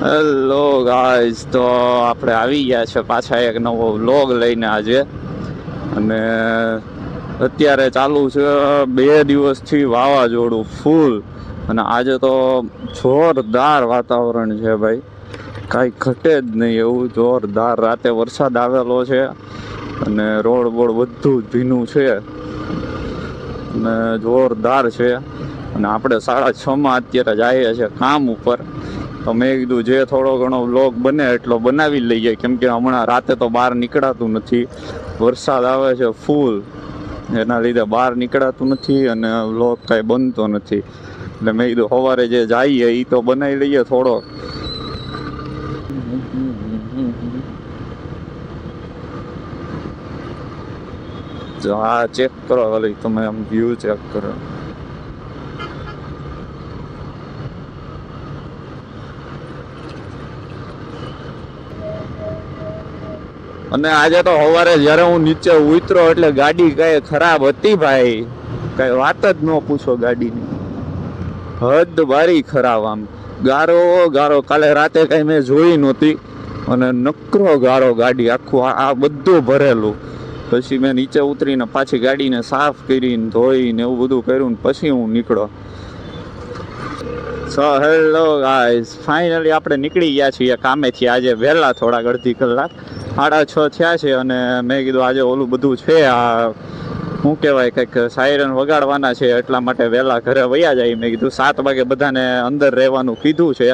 Hello guys, તો આપણે આવી ગયા છે પાછા એક નવો વ્લોગ લઈને આજે. અને અત્યારે ચાલુ છે 2 દિવસથી વાવાઝોડું ફૂલ. અને આજે તો જોરદાર વાતાવરણ છે ભાઈ, કાંઈ ઘટે જ નહીં એવું જોરદાર. રાતે વરસાદ આવેલો છે અને રોડ બોડ બધું જ ભીનું છે અને જોરદાર છે. અને આપણે 6:30 અત્યારે જઈએ છીએ કામ ઉપર. તો મેં કીધું જે થોડો ઘણો વ્લોગ બને એટલો બનાવી લઈએ, કેમ કે હમણાં રાતે તો બહાર નીકળાતું નથી, વરસાદ આવે છે ફૂલ, એના લીધે બહાર નીકળાતું નથી અને વ્લોગ કાંઈ બનતો નથી. એટલે મેં કીધું સવારે જે જઈએ એ તો બનાવી લઈએ થોડો. જો આ ચેક કરો, ખાલી તમે આમ વ્યૂ ચેક કરો. અને આજે તો સવારે જ્યારે હું નીચે ઉતરો એટલે ગાડી કઈ ખરાબ હતી ભાઈ, કઈ વાત જ ન પૂછો. ગાડીની હદ બારી ખરાબ, આમ ગારો ગારો. કાલે રાતે કઈ મેં જોઈ નહોતી અને નકરો ગારો, ગાડી આખું આ બધું ભરેલું. પછી મેં નીચે ઉતરીને પાછી ગાડીને સાફ કરીને ધોઈને એવું બધું કર્યું ને પછી હું નીકળો. સો હેલો ગાઈઝ, ફાઇનલી આપણે નીકળી ગયા છીએ કામેથી આજે વહેલા, થોડાક અડધી કલાક, 6:30 થયા છે. અને મેં કીધું આજે ઓલું બધું છે, આ શું કહેવાય, કંઈક સાયરન વગાડવાના છે, એટલા માટે વહેલા ઘરે વયા જાય. મેં કીધું 7 વાગે બધાને અંદર રહેવાનું કીધું છે,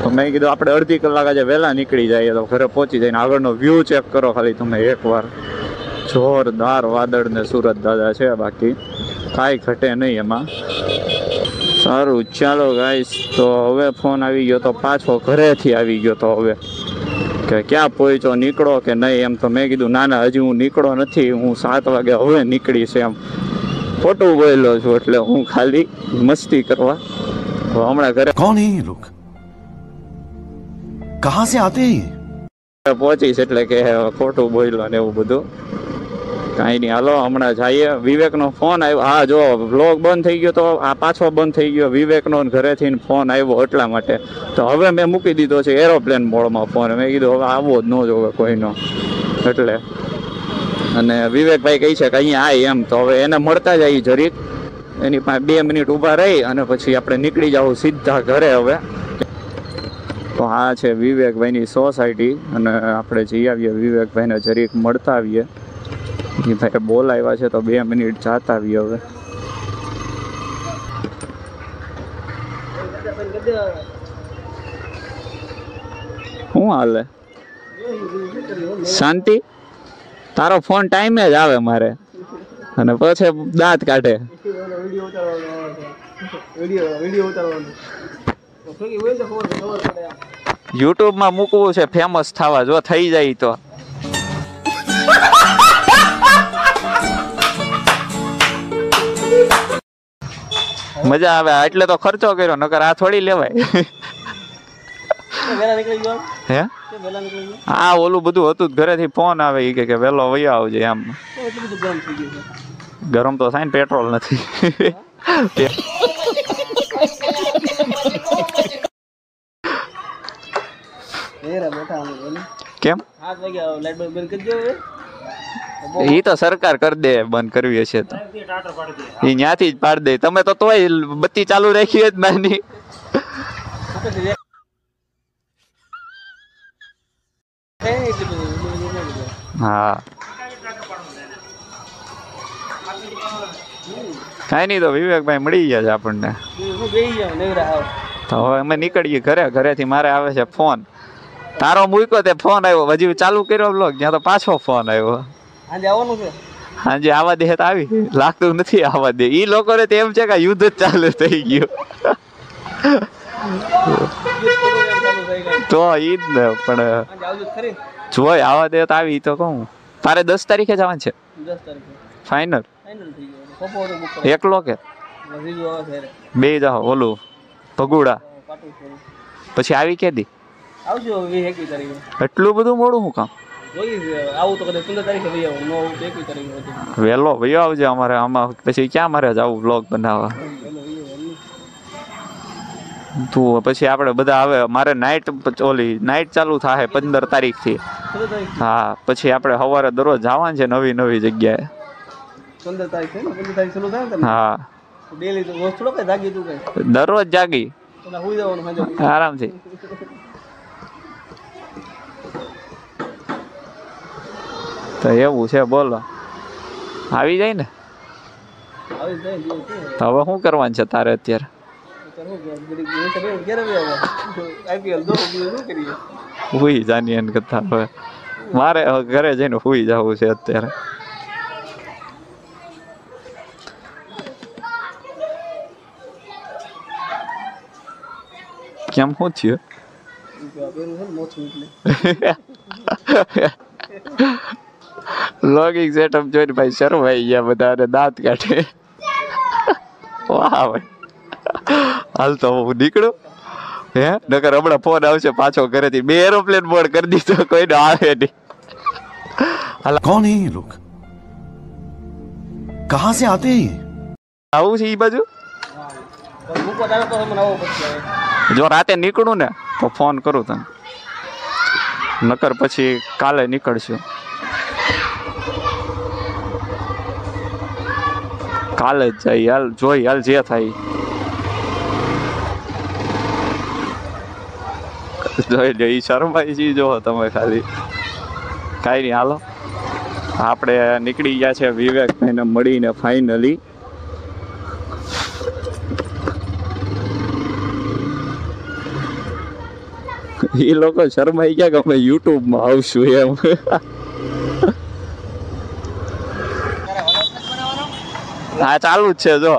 તો મેં કીધું આપણે અડધી કલાક આજે વહેલા નીકળી જઈએ તો ઘરે પહોંચી જઈને આગળનો વ્યૂ ચેક કરો ખાલી તમે એકવાર. જોરદાર વાદળ ને સુરત દાદા છે, બાકી કાંઈ ઘટે નહીં એમાં. સારું ચાલો ગાઈસ, તો હવે ફોન આવી ગયો તો પાછો ઘરેથી આવી ગયો તો હવે કે ક્યાં પહોંચ્યો, નીકળો કે નહીં. એમ તો મેં કીધું ના હજી હું નીકળો નથી, હું 7 વાગે હવે નીકળીશ. એમ ખોટું બોલ્યો છું, એટલે હું ખાલી મસ્તી કરવા હમણાં ઘરે. કોણ હે લોગ, કહાં સે આતે હે? પહોંચીશ એટલે કે ખોટું બોલ્યો ને એવું બધું. કાંઈ નહીં, હાલો હમણાં જઈએ. વિવેકનો ફોન આવ્યો. હા જો વ્લોગ બંધ થઈ ગયો તો આ પાછો બંધ થઈ ગયો. વિવેકનો ઘરેથી ફોન આવ્યો એટલા માટે. તો હવે મેં મૂકી દીધો છે એરોપ્લેન મોડમાં ફોન. મેં કીધું હવે આવવો જ ન જોવે કોઈનો એટલે. અને વિવેકભાઈ કહે છે કે અહીંયા આય એમ. તો હવે એને મળતા જઈએ જરીક, એની પાસે 2 મિનિટ ઊભા રહી અને પછી આપણે નીકળી જવું સીધા ઘરે હવે. તો આ છે વિવેકભાઈની સોસાયટી અને આપણે જઈ આવીએ વિવેકભાઈને જરીક મળતા આવીએ. ભાઈ બોલાવ્યા છે તો 2 મિનિટ જાતા આવીએ હવે. શું હાલે? શાંતિ? તારો ફોન ટાઈમે જ આવે મારે અને પછી દાંત કાઢે. યુટ્યુબમાં મૂકવું છે ફેમસ થવા, જો થઈ જાય તો. મજા આવે એટલે તો ખર્ચો કર્યો, નકર આ થોડી લેવાય. હે હા ઓલું બધું હતું ઘરેથી ફોન આવે એ કે વહેલો વયો આવજે એમ. ગરમ તો થાય ને, પેટ્રોલ નથી. કેમ? ઈ તો સરકાર કરી દે, બંધ કરવી હશે તો ઈ ન્યાથી જ પાડી દે. તમે તો તોય બત્તી ચાલુ રાખી જ નાની. હા કાંઈ નહીં, તો વિવેકભાઈ મળી ગયા છે આપણને. તો હવે અમે નીકળીએ ઘરે. ઘરેથી મારે આવે છે ફોન. તારો મૂક્યો તે ફોન આવ્યો, હજી ચાલુ કર્યો બ્લોગ, ત્યાં તો પાછો ફોન આવ્યો. હાજે આવા દે તો આવી, લાગતું નથી આવા દે. ઈ લોકોને તો એમ છે કે યુદ્ધ જ ચાલુ થઈ ગયું. તો ઈ જ ને, પણ જોય આવા દે તો આવી. તો કહું તારે 10 તારીખે જવાનું છે? ફાઈનલ? એકલો કે બે જાઓ? ઓલું ભગુડા પછી આવી કે દી એટલું બધું મોડું શું કામ? વહેલો વયો આવજે અમારે. આમાં પછી ક્યાં મારે જવું વ્લોગ બનાવવા? તું પછી આપણે બધા આવે મારે નાઇટ ચાલુ થાય 15 તારીખથી. હા પછી આપણે સવારે દરરોજ જવાનું છે નવી જગ્યાએ. 15 તારીખ છે ને 15 તારીખ શરૂ થાય ને. હા ડેલી તો રોજ થોડો કઈ જાગી તું કઈ દરરોજ જાગી એટલે હુઈ જવાનું સાંજે આરામથી. તો એવું છે બોલો આવી જાય ને. આવી જાય ને તો હવે શું કરવાનું છે તારે અત્યારે? આઈપીએલ દો બીજું શું કરીએ. હુઈ જાની એન કરતા હવે મારે ઘરે જઈને હુઈ જવું છે અત્યારે. કેમ શું થયું? લોગિંગ સેટઅપ જોઈને ભાઈ શરમાઈ ગયા બધા અને દાંત કાઢે. વાહ ભાઈ હાલ તો હું નીકળું હે નકર હમણાં ફોન આવશે પાછો ઘરેથી. 2 એરોપ્લેન બોર્ડ કરી દીધો કોઈને આવે નહીં. कौन है ये लोग कहाँ से आते हैं ये? આવું છે ઈ બાજુ. મૂકો તારે તો મને આવો પછી જો રાતે નીકળું ને તો ફોન કરું તને નકર પછી કાલે નીકળશું. કાલે જ જાય હાલ જોઈ હાલ જે થાય જોઈ લે. ઈ શરમાઈ જો તમે ખાલી કાંઈ નહીં હાલો આપણે નીકળી ગયા છે વિવેકભાઈને મળીને ફાઇનલી. એ લોકો શરમાઈ ગયા કે અમે યુટ્યુબમાં આવશું એમ. હા ચાલુ જ છે જો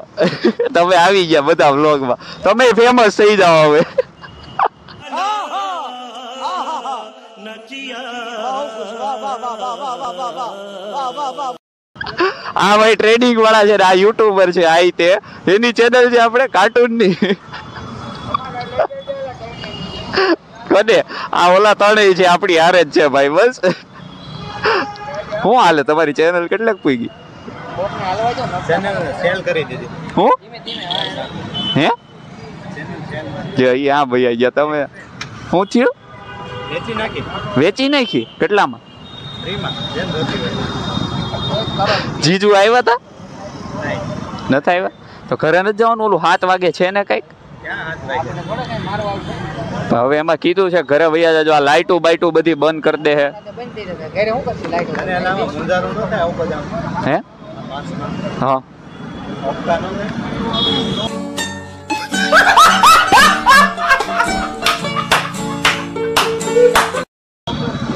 તમે આવી ગયા બધા વ્લોગમાં તમે ફેમસ થઈ જાઓ હવે. આ ભાઈ ટ્રેડિંગ વાળા છે આ યુટ્યુબર છે આ તે એની ચેનલ છે આપણે કાર્ટૂન ની. કને આ ઓલા ત્રણેય છે આપણી હારે જ છે ભાઈ બસ. શું હાલે તમારી ચેનલ કેટલાક પૂગી? સેલ કરી દીધી. હું હે જે હા ભાઈ ગયા તમે શું થયું? વેચી નાખી કેટલામાં? જીજુ આવ્યા હતા નથી આવ્યા તો ઘરે નથી જવાનું? ઓલું 7 વાગે છે ને કઈક હવે એમાં કીધું છે ઘરે વૈયા જાજો. આ લાઈટું બાઈટું બધી બંધ કરી દે હે. હે હા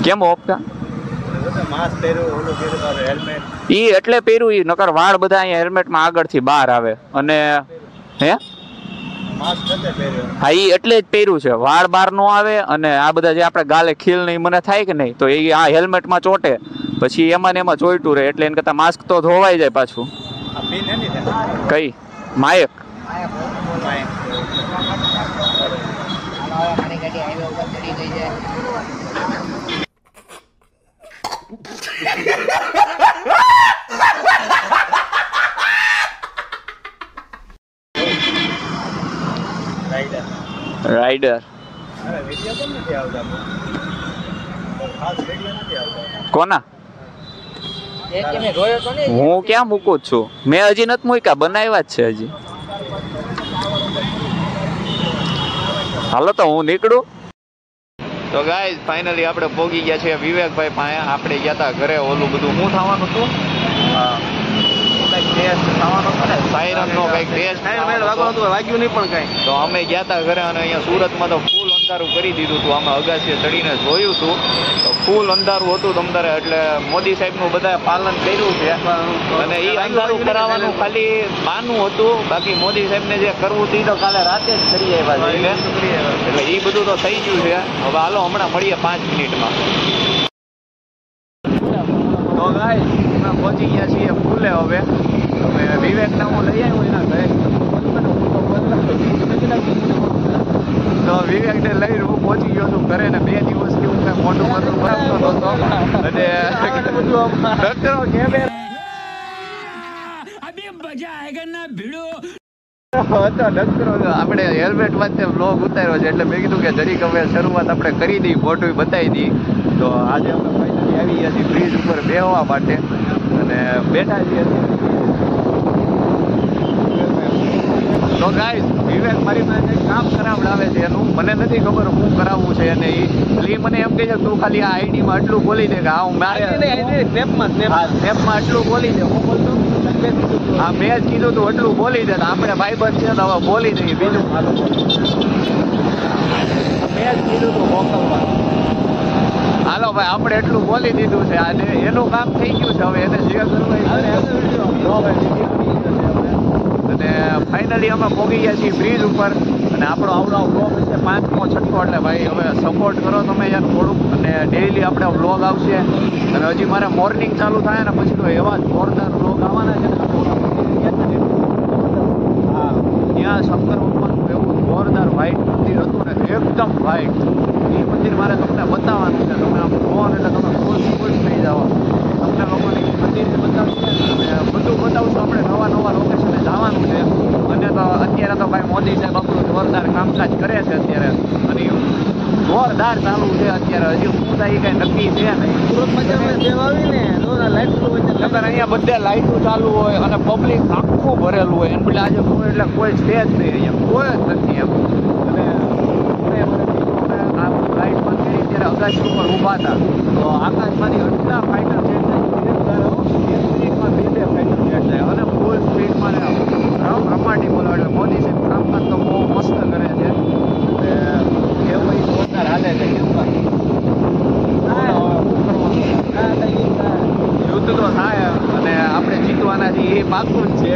કેમ ઓપકા ઈ એટલે પહેર્યું ઈ નકર વાળ બધા અહીંયા હેલ્મેટમાં આગળથી બહાર આવે અને હે હા ઈ એટલે જ પહેર્યું છે વાળ બહાર નો આવે અને આ બધા જે આપણે ગાલે ખીલ નહીં મને થાય કે નહીં તો એ આ હેલ્મેટમાં ચોટે પછી એમાં ને એમાં ચોઈટું રહે એટલે એને કરતા માસ્ક તો ધોવાઈ જાય પાછું. કઈ માયક રાઈડર કોના હું ક્યાં મૂકું જ છું? મેં હજી નથી મૂક્યા બનાવ્યા જ છે હજી. હાલો તો હું નીકળું. તો ગાઈઝ ફાઇનલી આપણે પહોંચી ગયા છીએ વિવેકભાઈ પાસે. આપણે ગયા હતા ઘરે ઓલું બધું શું થવાનું હતું વાગ્યું નહીં પણ કઈ તો અમે ગયા હતા ઘરે અને અહીંયા સુરતમાં તો ફૂલ અંધારું કરી દીધું હતું. અમે અગાસીએ ચડીને જોયું હતું તો ફૂલ અંધારું હતું તમતારે એટલે મોદી સાહેબનું બધા પાલન કર્યું છે અને એ અંધારું કરાવવાનું ખાલી બાનું હતું. બાકી મોદી સાહેબને જે કરવું હતું તો કાલે રાતે જ કરી આવ્યા એટલે એ બધું તો થઈ ગયું છે. હવે હાલો હમણાં મળીએ 5 મિનિટમાં. તો ગાઈસ અમે પહોંચી ગયા છીએ ફૂલે. હવે અમે વિવેકને હું લઈ આવ્યો એના ઘરે તો વિવેકને લઈને હું પહોંચી ગયો છું ઘરે ને 2 દિવસથી હું કઈ મોટું મોટું બનાવતો નહોતો અને ડોક્ટરો કેમેરા આપણે હેલ્મેટ માટે બ્લોગ ઉતાર્યો છે એટલે મેં કીધું કે જરીક હવે શરૂઆત આપણે કરી દઈ, ફોટો બતાવી દઈ. તો આજે અમે ફાઇનલી આવી ગયા છીએ બ્રિજ ઉપર બેહવા માટે અને બેઠા છીએ. તો ગાઈસ વિવેક મારી પાસે કામ કરાવડાવે છે એનું, મને નથી ખબર શું કરાવવું છે અને એ મને એમ કહે છે તું ખાલી આ આઈડીમાં આટલું બોલી દે કે હા હું મારે સ્નેપમાં આટલું બોલી દે. હું બોલતો હા મેં જ કીધું તું એટલું બોલી દે. આપણે ભાઈબંધ છે તો હવે બોલી દઈએ બીજું. મેં જ કીધું તું મોકલવાનું. હાલો ભાઈ આપણે એટલું બોલી દીધું છે આજે એનું કામ થઈ ગયું છે. હવે એને જે કરવું અને ફાઇનલી અમે પહોંચી ગયા છીએ બ્રિજ ઉપર અને આપણો આવડો વ્લોગ હશે 5મો 6મો. એટલે ભાઈ હવે સપોર્ટ કરો તમે યાર થોડુંક. અને ડેઈલી આપણે વ્લોગ આવશે અને હજી મારે મોર્નિંગ ચાલુ થાય ને પછી તો એવા જોરદાર વ્લોગ આવવાના છે. હા ત્યાં શંકર ભગવાનનું એવું જોરદાર વ્હાઇટ મંદિર હતું ને એકદમ વ્હાઇટ. એ મંદિર મારે તમને બતાવવાનું છે. તમે આમ જોવો ને એટલે તમે ખુશ થઈ જાઓ. તમને લોકોને મંદિર બતાવશે અને બધું બતાવશું. આપણે નવા લોકેશને જવાનું છે અને તો અત્યારે તો ભાઈ મોદી સાહેબ આપણું જોરદાર કામકાજ કરે છે અત્યારે અને જોરદાર ચાલુ છે અત્યારે. હજી શું થાય કઈ નક્કી છે નહીં. અહીંયા બધે લાઈટો ચાલુ હોય અને પબ્લિક આખું ભરેલું હોય એમ. એટલે આજે એટલે કોઈ છે જ નહીં અહીંયા, કોઈ જ નથી એમ. અને આ લાઈટ બંધ કરી ત્યારે અગાસી ઉપર ઊભા હતા તો આકાશમાંથી એટલા ફાઇટર જેટ મિનિટમાં 2 ફાઇટર જેટ જાય અને ફૂલ સ્પીડમાં રમાટી બોલાવે. એટલે મોદી સાહેબ કામકાજ તો બહુ મસ્ત કરે છે. એવું જોરદાર હાલે છે. યુદ્ધ તો થાય અને આપણે જીતવાના છીએ એ પાક્કું જ છે.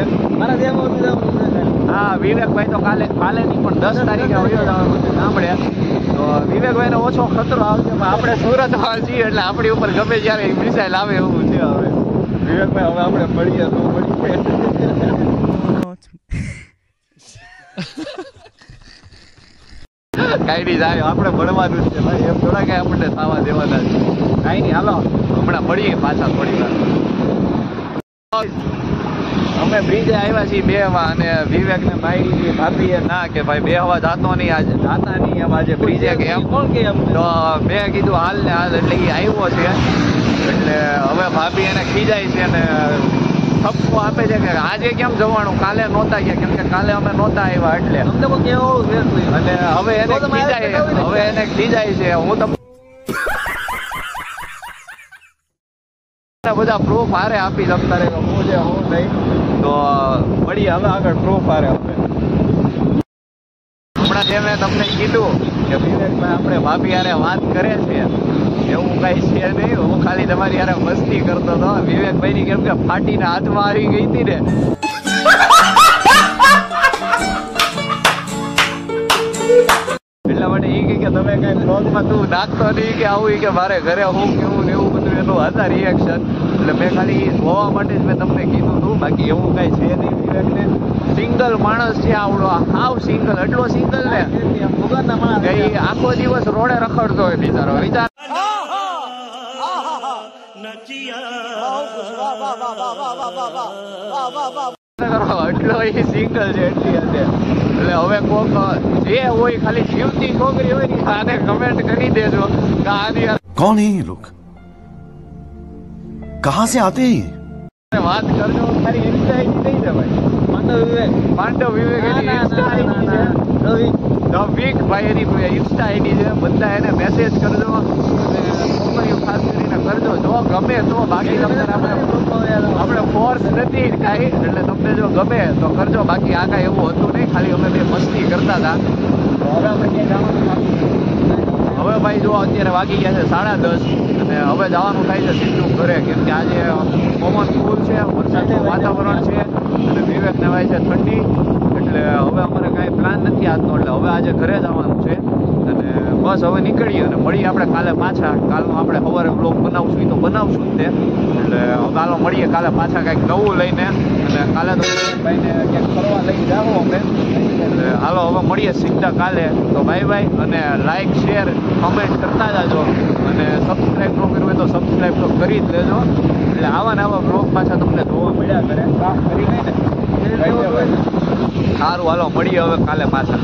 હા વિવેકભાઈ તો કાલે નહીં પણ 10 તારીખે વયો જવાનું છે ગામડે. તો વિવેકભાઈને ઓછો ખતરો આવશે પણ આપણે સુરતમાં છીએ એટલે આપણી ઉપર ગમે જ્યારે મિસાઇલ આવે એવું છે. હવે વિવેકભાઈ હવે આપણે મળીએ તો મળીએ. કાંઈ નહીં જાય આપણે ભણવાનું જ છે ભાઈ. એમ થોડા કાંઈ આપણને થવા દેવાના છે. કાંઈ નહીં હાલો હમણાં મળીએ પાછા થોડી વાર. અમે બ્રિજે આવ્યા છીએ બેહવા અને વિવેકને ભાઈ ભાભીએ ના કે ભાઈ બેહવા જાતો નહીં આજે જાતા નહીં એમ આજે બ્રિજે કે એમ કોણ કે એમ. તો મેં કીધું હાલ ને હાલ એટલે એ આવ્યો છે એટલે હવે ભાભી એને ખીજાય છે અને ઠપકો આપે છે કે આજે કેમ જવાનું, કાલે નહોતા ગયા કેમ કે કાલે અમે નહોતા આવ્યા એટલે. અને હવે એને ખીજાય છે. હું તમને બધા પ્રૂફ હારે આપી શકતા રહે હું છે હું નહીં. તો મળીએ હવે આગળ પ્રૂફ હારે. હવે હમણાં જે મેં તમને કીધું કે વિવેકભાઈ આપણે ભાભી હારે વાત કરે છે એવું કઈ છે નહીં. હું ખાલી તમારી હારે મસ્તી કરતો હતો. વિવેકભાઈની કેમ કે ફાટીને હાથમાં આવી ગઈ હતી ને એટલા માટે એ કે તમે કઈ બ્લોગમાં તું નાખતો નહીં કે આવું કે મારે ઘરે હું કેવું ને એવું બધું એનું હતા રિએક્શન. એટલે મેં ખાલી જોવા માટે જ મેં તમને કીધું હતું. બાકી એવું કઈ છે નહીં. વિવેકને સિંગલ માણસ છે આવડો, હાવ સિંગલ. એટલો સિંગલ ને કે આખો દિવસ રોડે રખડતો હોય બિચારો. વિચાર એટલો એ સિંગલ છે એટલી હદે. એટલે હવે કોક જે હોય ખાલી જીવતી છોકરી હોય ને આને કમેન્ટ કરી દેજો કે આની कौन है ये लोग, कहाँ से आते हैं ये? વાત કરજો. મારી ઇન્સ્ટા આઈડી નહીં છે ભાઈ. પાંડવ વિવેક એની ઇન્સ્ટા આઈડી છે. ધ વીક ભાઈ એની ઇન્સ્ટા આઈડી છે. બધા એને મેસેજ કરજો અને છોકરીઓ ખાસ કરીને કરજો જો ગમે તો. બાકી તમને આપણે ફોર્સ નથી કાંઈ એટલે તમને જો ગમે તો કરજો. બાકી આ કાંઈ એવું હતું નહીં, ખાલી અમે બે મસ્તી કરતા હતા. તો હવે અમે ક્યાં જવાનું હવે ભાઈ જો અત્યારે વાગી ગયા છે 10:30 અને હવે જવાનું થાય છે સીધું ઘરે. કેમ કે આજે પવન ફૂલ છે, વરસાદનું વાતાવરણ છે અને વિવેકને વાય છે ઠંડી. એટલે હવે અમારે કાંઈ પ્લાન નથી આજનો. એટલે હવે આજે ઘરે જવાનું છે અને બસ હવે નીકળીએ અને મળીએ આપણે કાલે પાછા. કાલનું આપણે સવારે બ્લોગ બનાવશું એ તો બનાવશું જ તે. એટલે કાલે મળીએ કાલે પાછા કંઈક નવું લઈને. અને કાલે તો ભાઈને ક્યાંક ફરવા લઈ જાઓ અમે. એટલે હાલો હવે મળીએ સીધા કાલે. તો બાય બાય અને લાઈક શેર કમેન્ટ કરતા જાજો અને સબસ્ક્રાઈબ ન કર્યું હોય તો સબસ્ક્રાઈબ તો કરી જ લેજો, એટલે આવા ને આવા બ્લોગ પાછા તમને જોવા મળ્યા કરે. કામ કરી ગઈ ને સારું, હાલો મળીએ હવે કાલે પાછા.